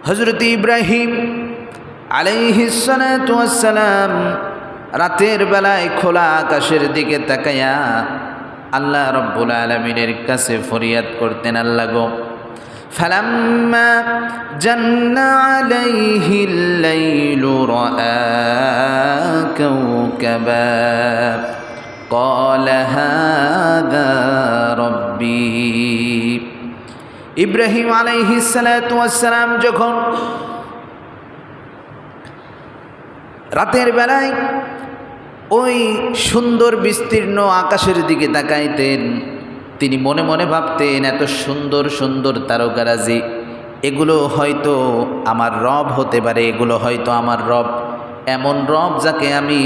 হযরত ইব্রাহিম আলাইহিস সালাতু ওয়াস সালাম রাতের বেলায় খোলা আকাশের দিকে তাকায়া আল্লাহ রাব্বুল আলামিনের কাছে ফরিয়াদ করতেন, আল্লাহ গো ফালাম্মা জান্না আলাইহিল লাইলু রাআ কাওকাবা ক্বালা হাযা রাব্বি। ইব্রাহিম আলাইহিস সালাতু ওয়াস সালাম যখন রাতের বেলায় ওই সুন্দর বিস্তীর্ণ আকাশের দিকে তাকাইতেন, তিনি মনে মনে ভাবতেন এত সুন্দর সুন্দর তারকারাজি, এগুলো হয়তো আমার রব হতে পারে, এগুলো হয়তো আমার রব, এমন রব যাকে আমি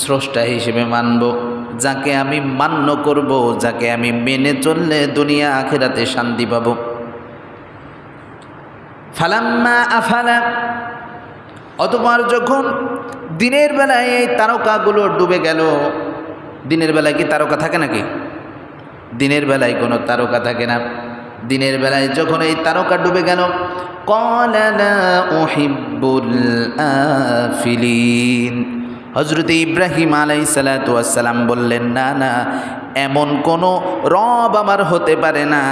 স্রষ্টা হিসেবে মানব, যাকে আমি মান্য করব, যাকে আমি মেনে চললে দুনিয়া আখিরাতে শান্তি পাব। ফালাম্মা আফালা, অতঃপর যখন দিনের বেলায় এই তারকাগুলো ডুবে গেল, দিনের বেলায় কি তারকা থাকে নাকি? দিনের বেলায় কোনো তারকা থাকে না। দিনের বেলায় যখন এই তারকা ডুবে গেল, ক্বালা লা উহিব্বুল আফিলিন, হযরত ইব্রাহিম আলাইহিস সালাতু ওয়াস সালাম বললেন, না না, এমন কোনো রব আমার হতে পারে না,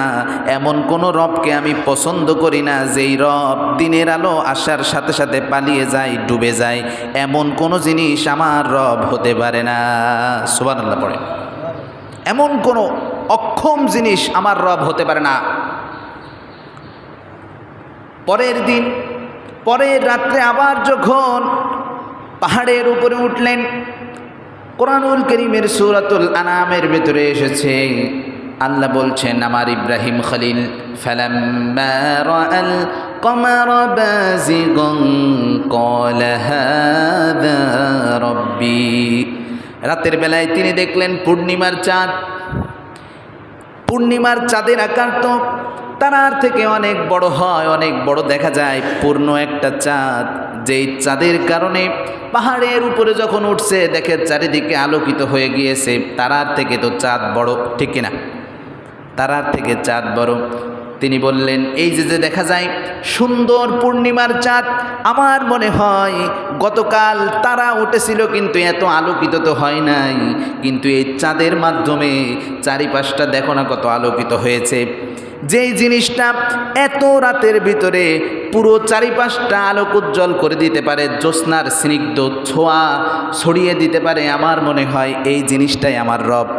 এমন কোনো রবকে আমি পছন্দ করি না যেই রব দিনের আলো আসার সাথে সাথে পালিয়ে যায়, ডুবে যায়, এমন কোনো জিনিস আমার রব হতে পারে না। সুবহানাল্লাহ পড়ে। এমন কোনো অক্ষম জিনিস আমার রব হতে পারে না। পরের দিন, পরের রাত্রে আবার যখন পাহাড়ের উপরে উঠলেন, কোরআনুল কারীমের সূরাতুল আনামের ভিতরে এসেছে, আল্লাহ বলছেন আমার ইব্রাহিম খলিল ফালাম্মা রাআল কমারা বাযিগান ক্বালা হাযা রাব্বি। রাতের বেলায় তিনি দেখলেন পূর্ণিমার চাঁদ। পূর্ণিমার চাঁদের আকার তো তারার থেকে অনেক বড় হয়, অনেক বড় দেখা যায়, পূর্ণ একটা চাঁদ, যেই চাঁদের কারণে পাহাড়ের উপরে যখন উঠছে দেখে চারিদিকে আলোকিত হয়ে গিয়েছে। তারার থেকে তো চাঁদ বড়, ঠিক কিনা? তারার থেকে চাঁদ বড়। তিনি বললেন, এই যে দেখা যায় সুন্দর পূর্ণিমার চাঁদ, আমার মনে হয় গতকাল তারা উঠেছিল কিন্তু এত আলোকিত তো হয় নাই, কিন্তু এই চাঁদের মাধ্যমে চারিপাশটা দেখো না কত আলোকিত হয়েছে। যেই জিনিসটা এত রাতের ভিতরে পুরো চারিপাশটা আলোক উজ্জ্বল করে দিতে পারে, জ্যোৎস্নার স্নিগ্ধ ছোঁয়া ছড়িয়ে দিতে পারে, আমার মনে হয় এই জিনিসটাই আমার রব।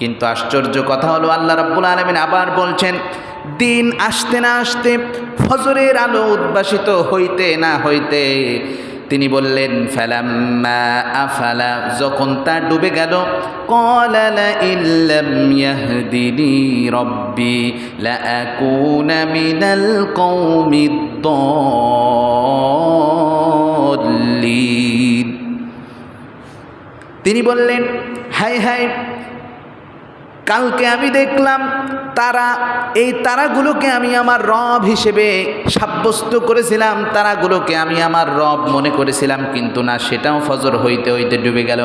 কিন্তু আশ্চর্য কথা হলো, আল্লাহ রাব্বুল আলামিন আবার বলছেন, দিন আসতে না আসতে, ফজরের আলো উদ্ভাসিত হইতে না হইতে তিনি বললেন ফালাম্মা আফালা, যখন তা ডুবে গেল, ক্বালা লা ইল্লাম ইয়াহদিনি রাব্বি লাআকুনা মিনাল কওমিদ দাল্লিন। তিনি বললেন, হায় হায়, কালকে আমি দেখলাম তারা, এই তারাগুলোকে আমি আমার রব হিসেবে সাব্যস্ত করেছিলাম, তারাগুলোকে আমি আমার রব মনে করেছিলাম, কিন্তু না, সেটাও ফজর হইতে হইতে ডুবে গেল।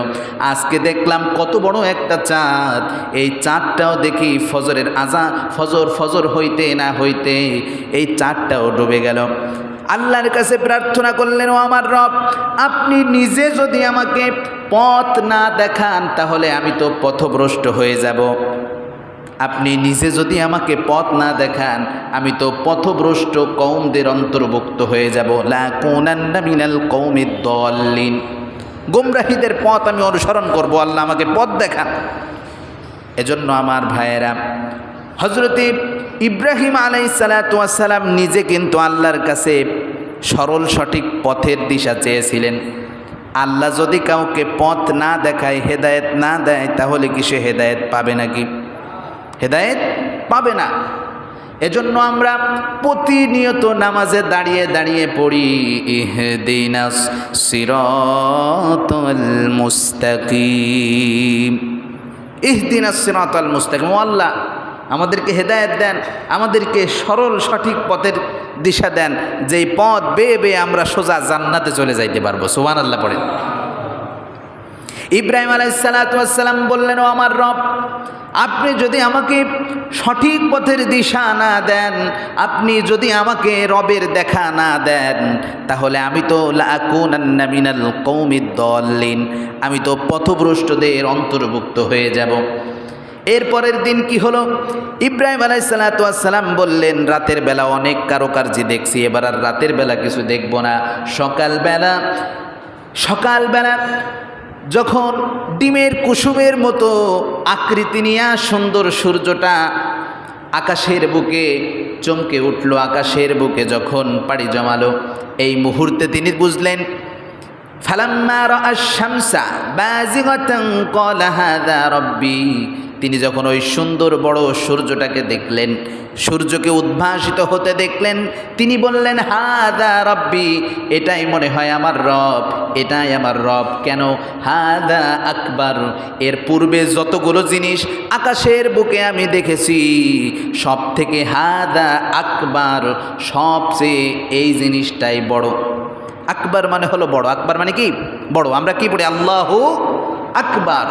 আজকে দেখলাম কত বড় একটা চাঁদ, এই চাঁদটাও দেখি ফজরের ফজর হইতে না হইতে এই চাঁদটাও ডুবে গেল। আল্লাহর কাছে প্রার্থনা করলেন, ও আমার রব, আপনি নিজে যদি আমাকে পথ না দেখান তাহলে আমি তো পথভ্রষ্ট হয়ে যাব। আপনি নিজে যদি আমাকে পথ না দেখান আমি তো পথভ্রষ্ট কওমদের অন্তর্ভুক্ত হয়ে যাব। লাকুনান্না মিনাল কওমিদ দাল্লিন, গোমরাহীদের পথ আমি অনুসরণ করব, আল্লাহ আমাকে পথ দেখান। এজন্য আমার ভাইয়েরা, হযরত ইব্রাহিম আলাইহিস সালাতু ওয়াস সালাম নিজে কিন্তু আল্লাহর কাছে সরল সঠিক পথের দিশা চেয়েছিলেন। আল্লাহ যদি কাউকে পথ না দেখায়, হেদায়েত না দেয়, তাহলে কি সে হেদায়েত পাবে নাকি? হেদায়েত পাবে না। এজন্য আমরা প্রতিনিয়ত নামাজে দাঁড়িয়ে দাঁড়িয়ে পড়ি, ইহদিনাস সিরাতাল মুস্তাকিম, ইহদিনাস সিরাতাল মুস্তাকিম। আল্লাহ আমাদেরকে হেদায়েত দেন, আমাদেরকে সরল সঠিক পথের দিশা দেন, যেই পথ বেয়ে বেয়ে আমরা সোজা জান্নাতে চলে যাইতে পারবো। সুবহানাল্লাহ পড়েন। ইব্রাহিম আলাইহিস সালাতু ওয়াস সালাম বললেন, ও আমার রব, আপনি যদি আমাকে সঠিক পথের দিশা না দেন, আপনি যদি আমাকে রবের দেখা না দেন, তাহলে আমি তো লাকুনান্না মিনাল কওমিদ দাল্লিন, আমি তো পথভ্রষ্টদের অন্তর্ভুক্ত হয়ে যাব। এরপরের দিন কি হলো? ইব্রাহিম আলাইহিসসালাতু ওয়াসসালাম বললেন, রাতের বেলা অনেক কারুকার্য দেখছি, এবার আর রাতের বেলা কিছু দেখব না। সকালবেলা যখন ডিমের কুসুমের মতো আকৃতি নিয়ে সুন্দর সূর্যটা আকাশের বুকে চমকে উঠল, আকাশের বুকে যখন পাড়ি জমালো, এই মুহূর্তে তিনি বুঝলেন, ফালাম্মা রাআশ শামসা বাযিগাতান ক্বালা হাযা রাব্বি, তিনি যখন ওই সুন্দর বড় সূর্যটাকে দেখলেন, সূর্যকে উদ্ভাসিত হতে দেখলেন, তিনি বললেন, হাযা রাব্বি, এটাই মনে হয় আমার রব, এটাই আমার রব। কেন? হাযা আকবার, এর পূর্বে যতগুলো জিনিস আকাশের বুকে আমি দেখেছি সব থেকে হাযা আকবার, সবচেয়ে এই জিনিসটাই বড়। আকবার মানে হলো বড়। আকবার মানে কি? বড়। আমরা কি পড়ি? আল্লাহু আকবার,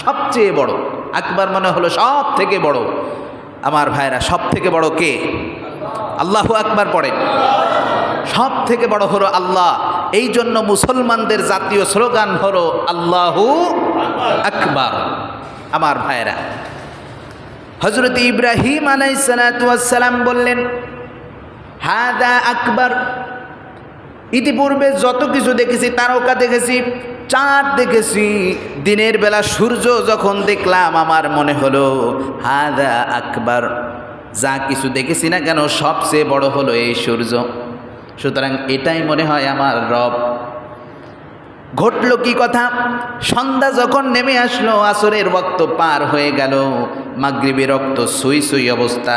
সবচেয়ে বড়। আকবার মানে হলো সব থেকে বড়। আমার ভাইরা, সব থেকে বড় কে? আল্লাহু আকবার পড়ে। সব থেকে বড় হলো আল্লাহ। এই জন্য মুসলমানদের জাতীয় স্লোগান হলো আল্লাহু আকবার। আমার ভাইরা, হযরত ইব্রাহিম আলাইহিসসালাতু ওয়াসসালাম বললেন, হাযা আকবার, ইতিপূর্বে যত কিছু দেখেছি, তারকা দেখেছি, চাঁদ দেখেছি, দিনের বেলা সূর্য যখন দেখলাম আমার মনে হলো হাযা আকবার, যা কিছু দেখেছি না কেন সবচেয়ে বড় হলো এই সূর্য, সুতরাং এটাই মনে হয় আমার রব। ঘটল কি কথা? সন্ধ্যা যখন নেমে আসলো, আসরের ওয়াক্ত পার হয়ে গেল, মাগরিবের রক্ত সুই সুই অবস্থা,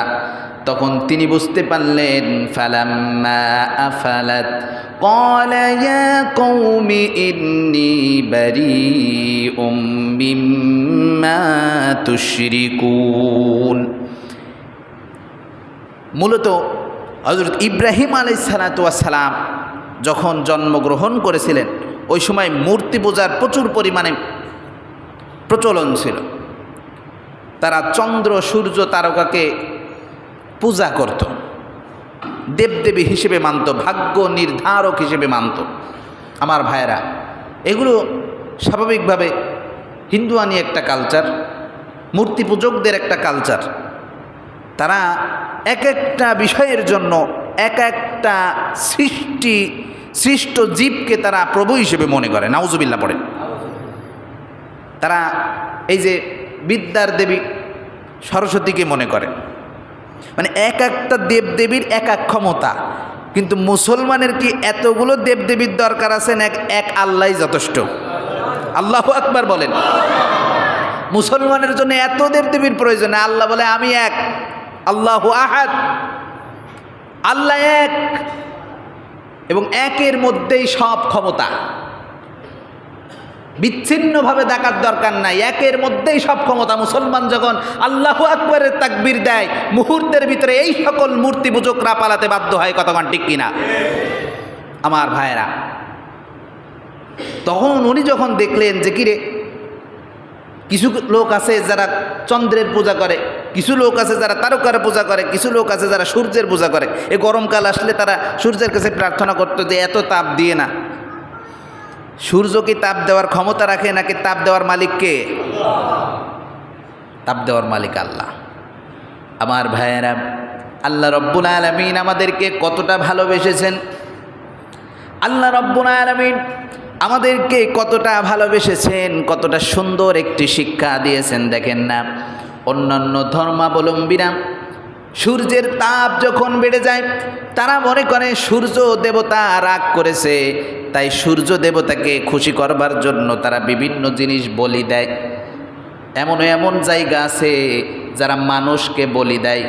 তখন তিনি বুঝতে পারলেন, ফালাম্মা আফালাত ক্বালা ইয়া কওমি ইন্নী বারীউম মিম্মা তুশরিকুন। মূলত হযরত ইব্রাহিম আলাইহিসসালাতু ওয়াসসালাম যখন জন্মগ্রহণ করেছিলেন, ওই সময় মূর্তি পূজার প্রচুর পরিমাণে প্রচলন ছিল। তারা চন্দ্র সূর্য তারকাকে পূজা করত, দেবদেবী হিসেবে মানত, ভাগ্য নির্ধারক হিসেবে মানত। আমার ভাইয়েরা, এগুলো স্বাভাবিকভাবে হিন্দুয়ানি একটা কালচার, মূর্তি পূজকদের একটা কালচার। তারা এক একটা বিষয়ের জন্য এক একটা সৃষ্ট জীবকে তারা প্রভু হিসেবে মনে করে। নাউজুবিল্লাহ পড়ে। তারা এই যে বিদ্যার দেবী সরস্বতীকে মনে করে, মানে এক একটা দেবদেবীর এক এক ক্ষমতা। কিন্তু মুসলমানের কি এতগুলো দেবদেবীর দরকার আছে? এক আল্লাহই যথেষ্ট। আল্লাহু আকবার বলেন। মুসলমানের জন্য এত দেবদেবীর প্রয়োজন? আল্লাহ বলে, আমি এক, আল্লাহু আহাদ, আল্লাহ এক, এবং একের মধ্যেই সব ক্ষমতা। বিচ্ছিন্নভাবে দেখার দরকার নাই, একের মধ্যেই সব ক্ষমতা। মুসলমান যখন আল্লাহু আকবারের তাকবীর দেয়, মুহূর্তের ভিতরে এই সকল মূর্তি পূজকরা পালাতে বাধ্য হয়। কতক্ষণ ঠিক কিনা? আমার ভাইয়েরা, তখন উনি যখন দেখলেন যে কিরে, কিছু লোক আছে যারা চন্দ্রের পূজা করে, কিছু লোক আছে যারা তারকার পূজা করে, কিছু লোক আছে যারা সূর্যের পূজা করে। এই গরমকাল আসলে তারা সূর্যের কাছে প্রার্থনা করতো যে এত তাপ দিয়ে না। সূর্য কি তাপ দেওয়ার ক্ষমতা রাখে নাকি তাপ দেওয়ার মালিক কে? তাপ দেওয়ার মালিক আল্লাহ। আমার ভাইয়েরা, আল্লাহ রব্বুল আলামিন আমাদেরকে কতটা ভালোবেসেছেন, আল্লাহ রব্বুল আলামিন আমাদেরকে কতটা ভালোবেসেছেন, কতটা সুন্দর একটি শিক্ষা দিয়েছেন। দেখেন না, অন্যান্য ধর্মাবলম্বীরা সূর্যের তাপ যখন বেড়ে যায়, তারা মনে করে সূর্য দেবতা রাগ করেছে, তাই সূর্য দেবতাকে খুশি করবার জন্য তারা বিভিন্ন জিনিস বলি দেয়। এমন জায়গা আছে যারা মানুষকে বলি দেয়,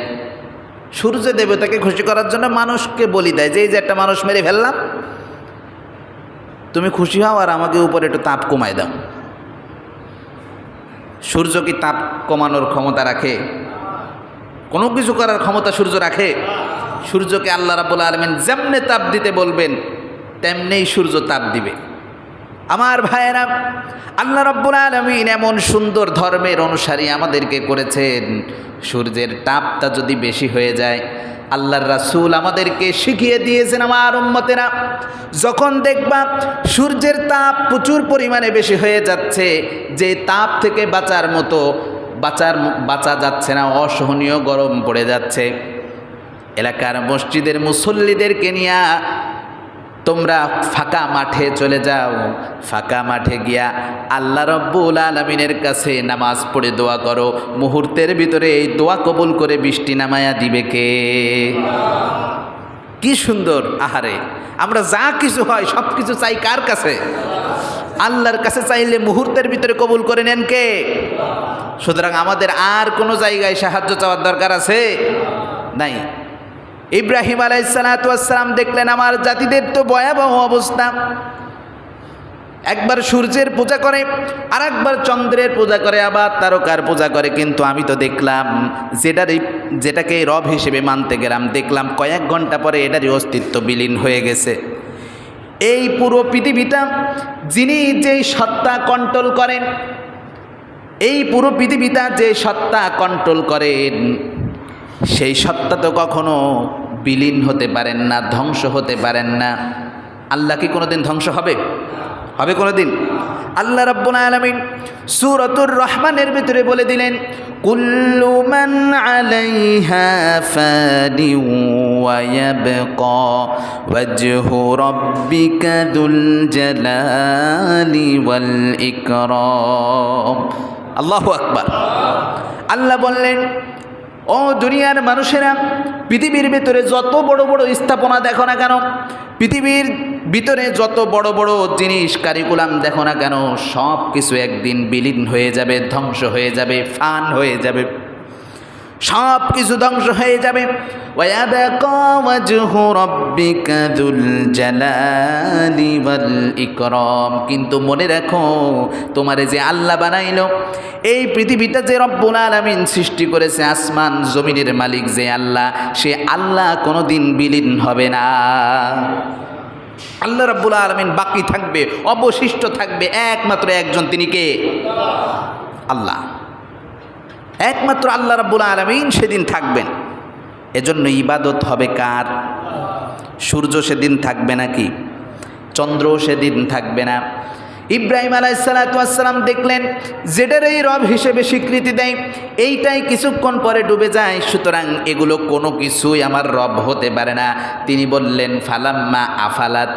সূর্য দেবতাকে খুশি করার জন্য মানুষকে বলি দেয়, যে এই যে একটা মানুষ মেরে ফেললাম, তুমি খুশি হও আর আমাকে উপরে একটু তাপ কমায় দাও। সূর্য কি তাপ কমানোর ক্ষমতা রাখে? কোনো কিছু করার ক্ষমতা সূর্য রাখে? সূর্যকে আল্লাহ রাব্বুল আলামিন যেমনে তাপ দিতে বলবেন তেমনিই সূর্য তাপ দিবে। আমার ভাইয়েরা, আল্লাহ রাব্বুল আলামিন এমন সুন্দর ধর্মের অনুসারী আমাদেরকে করেছেন। সূর্যের তাপটা যদি বেশি হয়ে যায়, আল্লাহর রাসূল আমাদেরকে শিখিয়ে দিয়েছেন, আমার উম্মতেরা যখন দেখবা সূর্যের তাপ প্রচুর পরিমাণে বেশি হয়ে যাচ্ছে, যে তাপ থেকে বাঁচার মতো বাঁচা যাচ্ছে না, অসহনীয় গরম পড়ে যাচ্ছে, এলাকার মসজিদের মুসল্লিদেরকে নিয়ে তোমরা ফাঁকা মাঠে চলে যাও। ফাঁকা মাঠে গিয়া আল্লাহ রাব্বুল আলামিনের কাছে নামাজ পড়ে দোয়া করো। মুহূর্তের ভিতরে এই দোয়া কবুল করে বৃষ্টি নামায়া দিবে কে? কি সুন্দর! আহারে, আমরা যা কিছু হয় সব কিছু চাই কার কাছে? আল্লাহর কাছে চাইলে মুহূর্তের ভিতরে কবুল করে নেন কে? সুতরাং আমাদের আর কোনো জায়গায় সাহায্য চাওয়ার দরকার আছে নাই। ইব্রাহিম আলাইহিসসালাম দেখলেন আমার জাতিদের তো ভয়াবহ অবস্থা, একবার সূর্যের পূজা করে, আর একবার চন্দ্রের পূজা করে, আবার তারকার পূজা করে, কিন্তু আমি তো দেখলাম যেটাকে রব হিসেবে মানতে গেলাম, দেখলাম কয়েক ঘন্টা পরে এটারই অস্তিত্ব বিলীন হয়ে গেছে। এই পুরো পৃথিবীটা যিনি যেই সত্তা কন্ট্রোল করেন, এই পুরো পৃথিবীটা যে সত্তা কন্ট্রোল করেন, সেই সত্তা তো কখনো বিলীন হতে পারেন না, ধ্বংস হতে পারেন না। আল্লাহ কি কোনোদিন ধ্বংস হবে? হবে কোনোদিন? আল্লাহ রাব্বুল আলামিন সূরাতুর রহমানের ভিতরে বলে দিলেন, কুল্লু মান আলাইহা ফানি ওয়া ইয়াবকা ওয়াজহু রাব্বিকা যুল জালালি ওয়াল ইকরাম। আল্লাহু আকবার। আল্লাহ বললেন, ও দুনিয়ার মানুষেরা, পৃথিবীর ভিতরে যত বড় বড় স্থাপনা দেখো না কেন, পৃথিবীর ভিতরে যত বড় বড় জিনিস কারিকুলাম দেখো না কেন, সব কিছু একদিন বিলীন হয়ে যাবে, ধ্বংস হয়ে যাবে, ফান হয়ে যাবে, সব কিছু ধ্বংস হয়ে যাবে। ওয়ায়াবকা ওয়াজহু রাব্বিকা যুল জালালি ওয়াল ইকরাম। কিন্তু মনে রাখো, তোমারে যে আল্লাহ বানাইলো, এই পৃথিবীটা যে রব্বুল আলামিন সৃষ্টি করেছে, আসমান জমিনের মালিক যে আল্লাহ, সে আল্লাহ কোনোদিন বিলীন হবে না। আল্লাহ রাব্বুল আলামিন বাকি থাকবে, অবশিষ্ট থাকবে একমাত্র একজন, তিনি কে? আল্লাহ। একমাত্র আল্লাহ রাব্বুল আলামিন সেদিন থাকবেন। এজন্য ইবাদত হবে কার? সূর্য সেদিন থাকবে নাকি? চন্দ্র সেদিন থাকবে না। ইব্রাহিম আলাইহিসসালাম দেখলেন যেটার এই রব হিসেবে স্বীকৃতি দেয়, এইটাই কিছুক্ষণ পরে ডুবে যায়, সুতরাং এগুলো কোনো কিছুই আমার রব হতে পারে না। তিনি বললেন, ফালাম্মা আফালাত,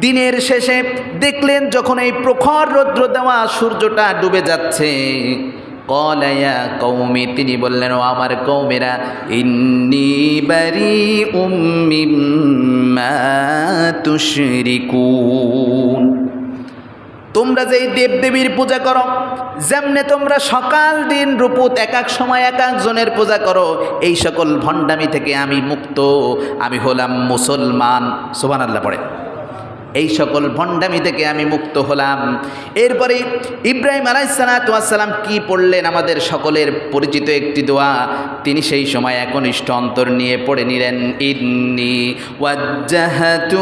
দিনের শেষে দেখলেন যখন এই প্রখর রৌদ্র দেওয়া সূর্যটা ডুবে যাচ্ছে, ক্বালা ইয়া কওমি, তিনি বললেন, ও আমার কওমেরা, ইন্নী বারিউম মিম্মা তুশরিকুন, তোমরা যেই দেবদেবীর পূজা করো, যেমনে তোমরা সকাল দিন রূপত এক এক সময় এক একজনের পূজা করো, এই সকল ভণ্ডামি থেকে আমি মুক্ত, আমি হলাম মুসলমান। সুবহানাল্লাহ পড়ে। এই সকল ভণ্ডামি থেকে আমি মুক্ত হলাম। এরপরে ইব্রাহিম আলাইহিসসালাম কি পড়লেন? আমাদের সকলের পরিচিত একটি দোয়া, তিনি সেই সময় একনিষ্ঠ অন্তর নিয়ে পড়ে নিলেন, ইন্নী ওয়াজ্জাহাতু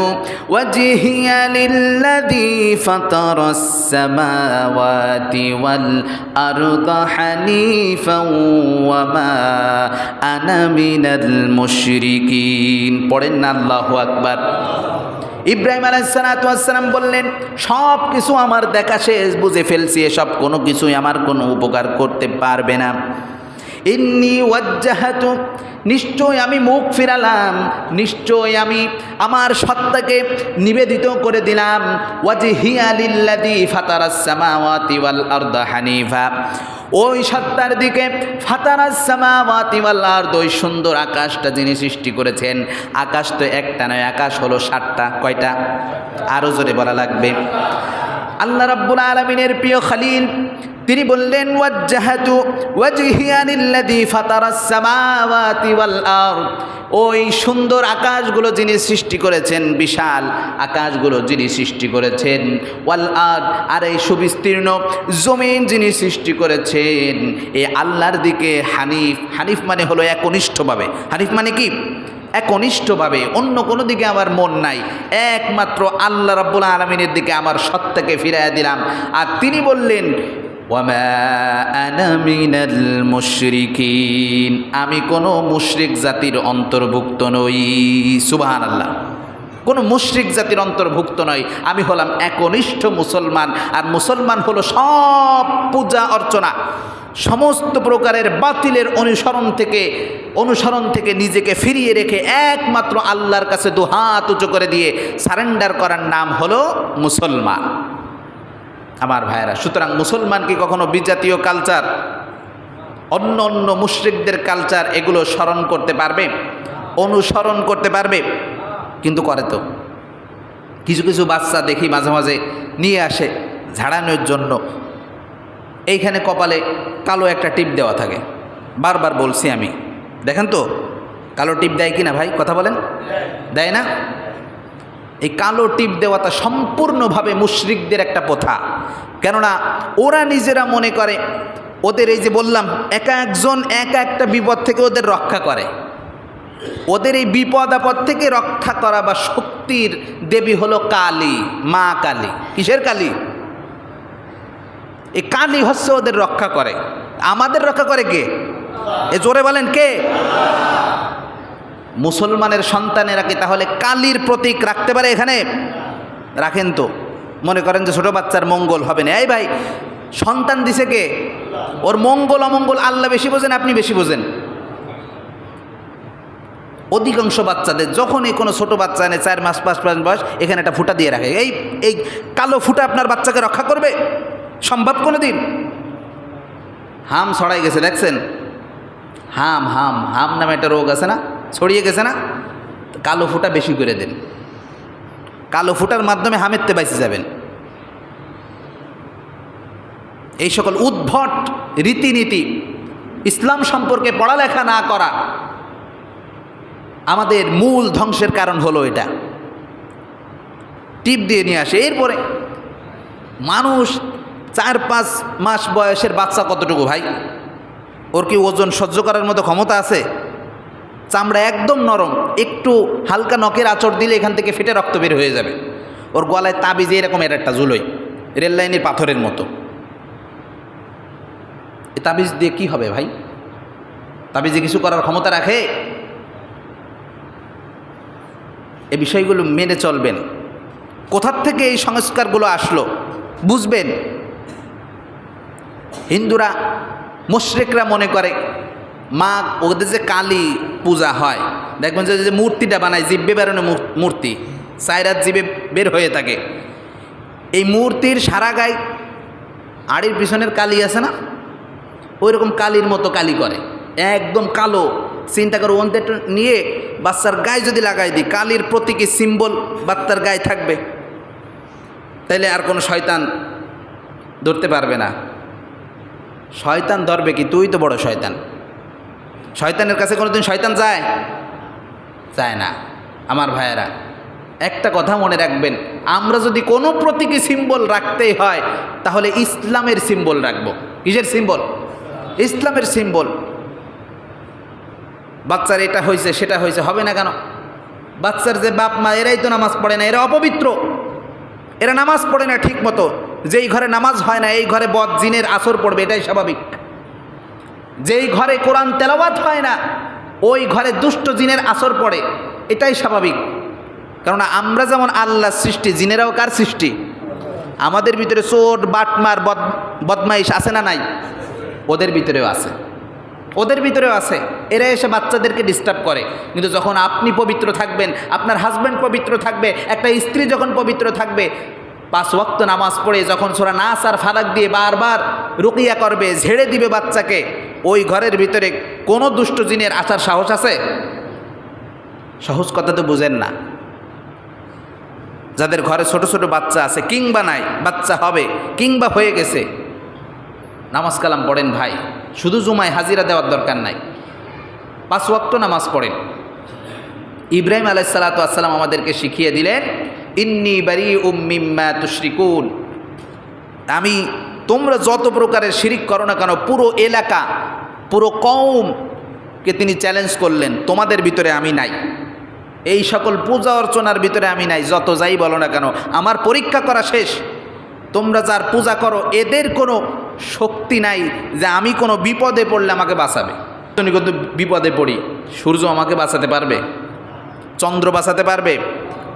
ওয়াজহিয়া লিল্লাযী ফাতারাস সামাওয়াতি ওয়াল আরদা হানিফাও ওয়া মা আনা মিনাল মুশরিকিন। পড়েন না আল্লাহু আকবার। ইব্রাহিম আলাইহিসসালাম বললেন, সব কিছু আমার দেখা শেষ, বুঝে ফেলছি, এসব কোনো কিছুই আমার কোনো উপকার করতে পারবে না। ইন্নী ওয়াজ্জাহাতু, নিশ্চয় আমি মুখ ফিরালাম, নিশ্চয় আমি আমার সত্তাকে নিবেদিত করে দিলাম, ওয়াজহিয়া লিল্লাযী ফাতারাস সামাওয়াতি ওয়াল আরদা হানিফা, ওই সত্তার দিকে, ফাতারাস সামাওয়াতি ওয়াল আরদ, ওই সুন্দর আকাশটা যিনি সৃষ্টি করেছেন। আকাশ তো একটা নয়, আকাশ হলো 7টা। কয়টা? আরও জোরে বলা লাগবে। আল্লাহ রাব্বুল আলামিনের প্রিয় খলিল তিনি বললেন, ওয়াজ্জাহাতু ওয়াজহিয়া লিল্লাযী ফাতারাস সামাওয়াতি ওয়াল আরদ, ওই সুন্দর আকাশগুলো যিনি সৃষ্টি করেছেন, বিশাল আকাশগুলো যিনি সৃষ্টি করেছেন, ওয়াল আরদ, আর এই সুবিস্তীর্ণ জমিন যিনি সৃষ্টি করেছেন, এই আল্লাহর দিকে হানিফ। হানিফ মানে হলো একনিষ্ঠভাবে। হানিফ মানে কি? একনিষ্ঠভাবে, অন্য কোনো দিকে আমার মন নাই, একমাত্র আল্লাহ রাব্বুল আলামিনের দিকে আমার সত্তাকে ফিরাইয়া দিলাম। আর তিনি বললেন, ওয়ামা আনা মিনাল মুশরিকিন, আমি কোনো মুশরিক জাতির অন্তর্ভুক্ত নই। সুবহানাল্লাহ, কোনো মুশরিক জাতির অন্তর্ভুক্ত নয়, আমি হলাম একনিষ্ঠ মুসলমান। আর মুসলমান হলো সব পূজা অর্চনা, সমস্ত প্রকারের বাতিলের অনুসরণ থেকে নিজেকে ফিরিয়ে রেখে একমাত্র আল্লাহর কাছে দুহাত উঁচু করে দিয়ে সারেন্ডার করার নাম হলো মুসলমান। আমার ভাইয়েরা, সুতরাং মুসলমান কি কখনো বিজাতীয় কালচার, অন্য অন্য মুশরিকদের কালচার এগুলো স্মরণ করতে পারবে, অনুসরণ করতে পারবে? কিন্তু করে তো। কিছু কিছু বাচ্চা দেখি মাঝে মাঝে নিয়ে আসে ঝাড়ানোর জন্য, এইখানে কপালে কালো একটা টিপ দেওয়া থাকে। বারবার বলছি আমি, দেখেন তো কালো টিপ দেয় কি না ভাই, কথা বলেন, দেয় না? এই কালো টিপ দেওয়াটা সম্পূর্ণভাবে মুশরিকদের একটা প্রথা। কেননা ওরা নিজেরা মনে করে ওদের, এই যে বললাম, একজন একটা বিপদ থেকে ওদের রক্ষা করে। ওদের এই বিপদ আপদ থেকে রক্ষা করা বা শক্তির দেবী হলো কালী, মা কালী। কিসের কালী? এই কালী হচ্ছে ওদের রক্ষা করে। আমাদের রক্ষা করে কে? এ জোরে বলেন, কে? মুসলমানের সন্তানেরা কি তাহলে কালীর প্রতীক রাখতে পারে? এখানে রাখেন তো। মনে করেন যে ছোট বাচ্চার মঙ্গল হবে না, এই ভাই সন্তান দিছে কে? ওর মঙ্গল অমঙ্গল আল্লাহ বেশি বোঝেন, আপনি বেশি বোঝেন। অধিকাংশ বাচ্চাদের যখনই কোনো ছোট বাচ্চা এনে 4 মাস 5 মাস বয়স, এখানে একটা ফুটা দিয়ে রাখে। এই কালো ফুটা আপনার বাচ্চাকে রক্ষা করবে? সম্ভব কোনো দিন? হাম ছড়াই গেছে, দেখছেন? হাম হাম হাম নামে একটা রোগ আছে না, ছড়িয়ে গেছে না? কালো ফুটা বেশি করে দেন, কালো ফুটার মাধ্যমে হামেরতে বাইসে যাবেন। এই সকল উদ্ভট রীতিনীতি, ইসলাম সম্পর্কে পড়ালেখা না করা আমাদের মূল ধ্বংসের কারণ হলো এটা। টিপ দিয়ে নিয়ে আসে। এরপরে মানুষ 4-5 মাস বয়সের বাচ্চা কতটুকু ভাই? ওর কি ওজন সহ্য করার মতো ক্ষমতা আছে? চামড়া একদম নরম, একটু হালকা নখের আঁচড় দিলে এখান থেকে ফেটে রক্ত বের হয়ে যাবে। ওর গলায় তাবিজ এরকম একটা ঝুলোয়, রেল লাইনের পাথরের মতো। এ তাবিজ দিয়ে কি হবে ভাই? তাবিজে কিছু করার ক্ষমতা রাখে? এই বিষয়গুলো মেনে চলবেন। কোথার থেকে এই সংস্কারগুলো আসলো বুঝবেন। হিন্দুরা, মুশরিকরা মনে করে মা, ওদের যে কালী পূজা হয়, দেখবেন যে মূর্তিটা বানায়, জিব্বে বেরোনো মূর্তি, 4 হাত জিভে বের হয়ে থাকে। এই মূর্তির সারা গায়ে আড়ির পিছনের কালি আছে না, ওই রকম কালির মতো কালি করে, একদম কালো। চিন্তা করো, অন্তের নিয়ে বাচ্চার গায়ে যদি লাগাই দিই, কালির প্রতীকী সিম্বল বাচ্চার গায়ে থাকবে, তাইলে আর কোনো শয়তান ধরতে পারবে না। শয়তান ধরবে কি? তুই তো বড় শয়তান। শয়তানের কাছে কোনোদিন শয়তান যায়? যায় না। আমার ভাইয়েরা, একটা কথা মনে রাখবেন, আমরা যদি কোনো প্রতীকী সিম্বল রাখতেই হয় তাহলে ইসলামের সিম্বল রাখবো। কিসের সিম্বল? ইসলামের সিম্বল। বাচ্চার এটা হয়েছে সেটা হয়েছে হবে না কেন? বাচ্চার যে বাপ মা, এরাই তো নামাজ পড়ে না, এরা অপবিত্র, এরা নামাজ পড়ে না ঠিক মতো। যেই ঘরে নামাজ হয় না এই ঘরে বদ জিনের আসর পড়বে, এটাই স্বাভাবিক। যেই ঘরে কোরআন তেলাওয়াত হয় না ওই ঘরে দুষ্ট জিনের আসর পড়ে, এটাই স্বাভাবিক। কারণ আমরা যেমন আল্লাহর সৃষ্টি, জিনেরাও কার সৃষ্টি? আমাদের ভিতরে চোর, বাটমার, বদমাইশ আছে না নাই? ওদের ভিতরেও আছে, ওদের ভিতরেও আছে। এরা এসে বাচ্চাদেরকে ডিস্টার্ব করে। কিন্তু যখন আপনি পবিত্র থাকবেন, আপনার হাজব্যান্ড পবিত্র থাকবে, একটা স্ত্রী যখন পবিত্র থাকবে, 5 ওয়াক্ত নামাজ পড়ে যখন সূরা নাস আর ফালাক দিয়ে বারবার রুকিয়া করবে, ঝেড়ে দিবে বাচ্চাকে, ওই ঘরের ভিতরে কোনো দুষ্ট জিনের আসার সাহস আছে? সহজ কথা তো বুঝেন না। যাদের ঘরে ছোট ছোট বাচ্চা আছে, কিংবা নাই, বাচ্চা হবে কিংবা হয়ে গেছে, নামাজ কালাম পড়েন ভাই। শুধু জুমায় হাজিরা দেওয়ার দরকার নাই, 5 ওয়াক্ত নামাজ পড়েন। ইব্রাহিম আলাইহিস সালাতু ওয়াস সালাম আমাদেরকে শিখিয়ে দিলেন, ইন্নী বারিউম মিম্মা তুশরিকুন, আমি, তোমরা যত প্রকারের শিরিক করো না কেন, পুরো এলাকা, পুরো কওমকে তিনি চ্যালেঞ্জ করলেন, তোমাদের ভিতরে আমি নাই। এই সকল পূজা অর্চনার ভিতরে আমি নাই, যত যাই বলো না কেন। আমার পরীক্ষা করা শেষ। তোমরা যার পূজা করো এদের কোনো শক্তি নাই যে আমি কোনো বিপদে পড়লে আমাকে বাঁচাবে। কিন্তু বিপদে পড়ি, সূর্য আমাকে বাঁচাতে পারবে? চন্দ্র বাঁচাতে পারবে?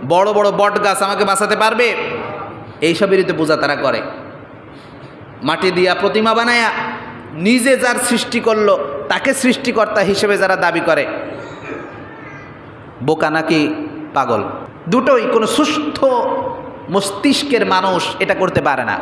বড় বড় বট গাছ আমাকে বাঁচাতে পারবে? এইসবেরই তো পূজা তারা করে। মাটি দিয়া প্রতিমা বানায়া নিজে যার সৃষ্টি করলো তাকে সৃষ্টিকর্তা হিসেবে যারা দাবি করে, বোকা নাকি পাগল? দুটোই। কোনো সুস্থ মস্তিষ্কের মানুষ এটা করতে পারে না।